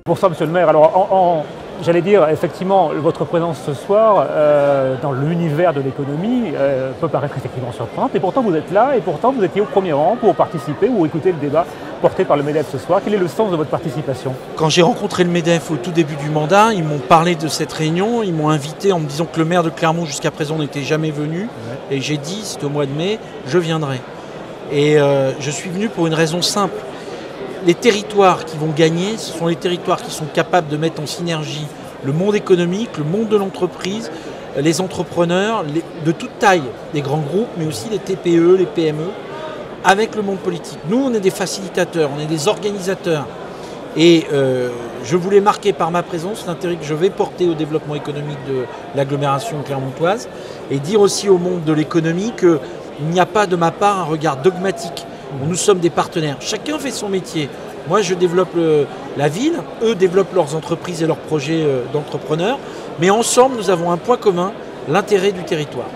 Bonsoir Monsieur le maire. Alors, j'allais dire, effectivement, votre présence ce soir dans l'univers de l'économie peut paraître effectivement surprenante, et pourtant vous êtes là, et pourtant vous étiez au premier rang pour participer ou écouter le débat porté par le MEDEF ce soir. Quel est le sens de votre participation? Quand j'ai rencontré le MEDEF au tout début du mandat, ils m'ont parlé de cette réunion, ils m'ont invité en me disant que le maire de Clermont jusqu'à présent n'était jamais venu, et j'ai dit, c'était au mois de mai, je viendrai. Et je suis venu pour une raison simple. Les territoires qui vont gagner, ce sont les territoires qui sont capables de mettre en synergie le monde économique, le monde de l'entreprise, les entrepreneurs de toute taille, les grands groupes, mais aussi les TPE, les PME, avec le monde politique. Nous, on est des facilitateurs, on est des organisateurs. Et je voulais marquer par ma présence l'intérêt que je vais porter au développement économique de l'agglomération clermontoise et dire aussi au monde de l'économie qu'il n'y a pas de ma part un regard dogmatique. Nous sommes des partenaires. Chacun fait son métier. Moi, je développe la ville. Eux développent leurs entreprises et leurs projets d'entrepreneurs. Mais ensemble, nous avons un point commun, l'intérêt du territoire.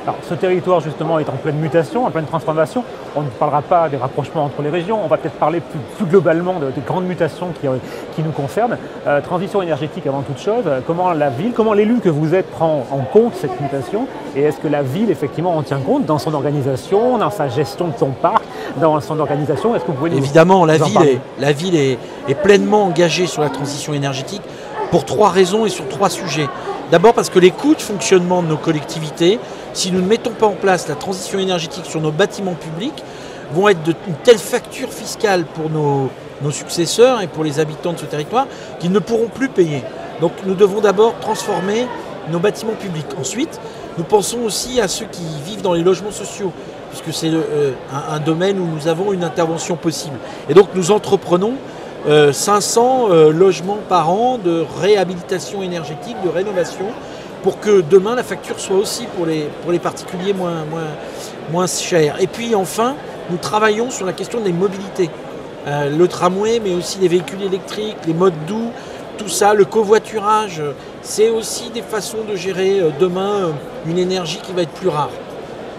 Alors, ce territoire, justement, est en pleine mutation, en pleine transformation. On ne parlera pas des rapprochements entre les régions. On va peut-être parler plus globalement des grandes mutations qui nous concernent. Transition énergétique avant toute chose. Comment la ville, comment l'élu que vous êtes prend en compte cette mutation? Et est-ce que la ville, effectivement, en tient compte dans son organisation, dans sa gestion de son parc, dans son organisation? Est-ce que vous pouvez Évidemment, la ville est pleinement engagée sur la transition énergétique pour trois raisons et sur trois sujets. D'abord parce que les coûts de fonctionnement de nos collectivités, si nous ne mettons pas en place la transition énergétique sur nos bâtiments publics, vont être d'une telle facture fiscale pour nos successeurs et pour les habitants de ce territoire qu'ils ne pourront plus payer. Donc nous devons d'abord transformer nos bâtiments publics. Ensuite, nous pensons aussi à ceux qui vivent dans les logements sociaux, puisque c'est un domaine où nous avons une intervention possible. Et donc nous entreprenons 500 logements par an de réhabilitation énergétique, de rénovation, pour que demain la facture soit aussi pour les particuliers moins chère. Et puis enfin, nous travaillons sur la question des mobilités. Le tramway, mais aussi les véhicules électriques, les modes doux, tout ça, le covoiturage, c'est aussi des façons de gérer demain une énergie qui va être plus rare.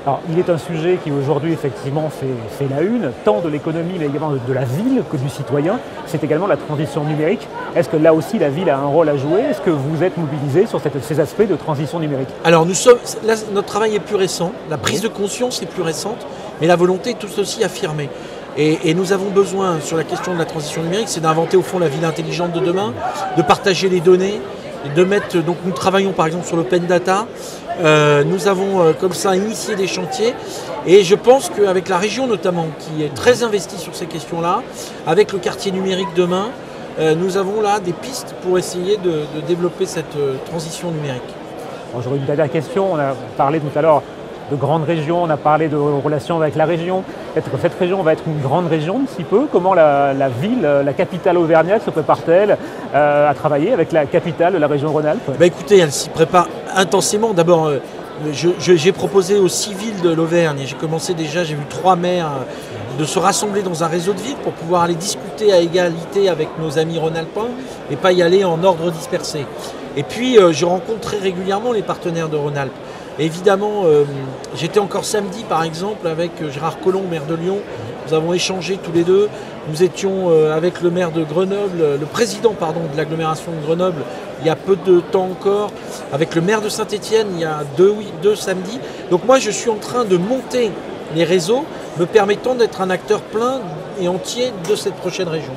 Alors, il est un sujet qui aujourd'hui effectivement fait la une, tant de l'économie mais également de la ville que du citoyen. C'est également la transition numérique. Est-ce que là aussi la ville a un rôle à jouer? Est-ce que vous êtes mobilisé sur ces aspects de transition numérique? Alors là, notre travail est plus récent, la prise de conscience est plus récente, mais la volonté est tout aussi affirmée. Et nous avons besoin, sur la question de la transition numérique, c'est d'inventer au fond la ville intelligente de demain, de partager les données, de mettre, donc nous travaillons par exemple sur l'open data, nous avons comme ça initié des chantiers et je pense qu'avec la région notamment qui est très investie sur ces questions-là, avec le quartier numérique demain, nous avons là des pistes pour essayer de développer cette transition numérique. J'aurais une dernière question, on a parlé tout à l'heure de grandes régions, on a parlé de relations avec la région. Est-ce que cette région va être une grande région d'ici peu? Comment la ville, la capitale auvergnate se prépare-t-elle à travailler avec la capitale de la région Rhône-Alpes? Écoutez, elle s'y prépare intensément. D'abord, j'ai proposé aux 6 villes de l'Auvergne, et j'ai commencé déjà, j'ai vu 3 maires, de se rassembler dans un réseau de villes pour pouvoir aller discuter à égalité avec nos amis rhône-alpins et pas y aller en ordre dispersé. Et puis, je rencontre très régulièrement les partenaires de Rhône-Alpes. Évidemment, j'étais encore samedi par exemple avec Gérard Collomb, maire de Lyon. Nous avons échangé tous les deux. Nous étions avec le maire de Grenoble, le président de l'agglomération de Grenoble, il y a peu de temps encore, avec le maire de Saint-Étienne il y a deux samedis. Donc moi je suis en train de monter les réseaux me permettant d'être un acteur plein et entier de cette prochaine région.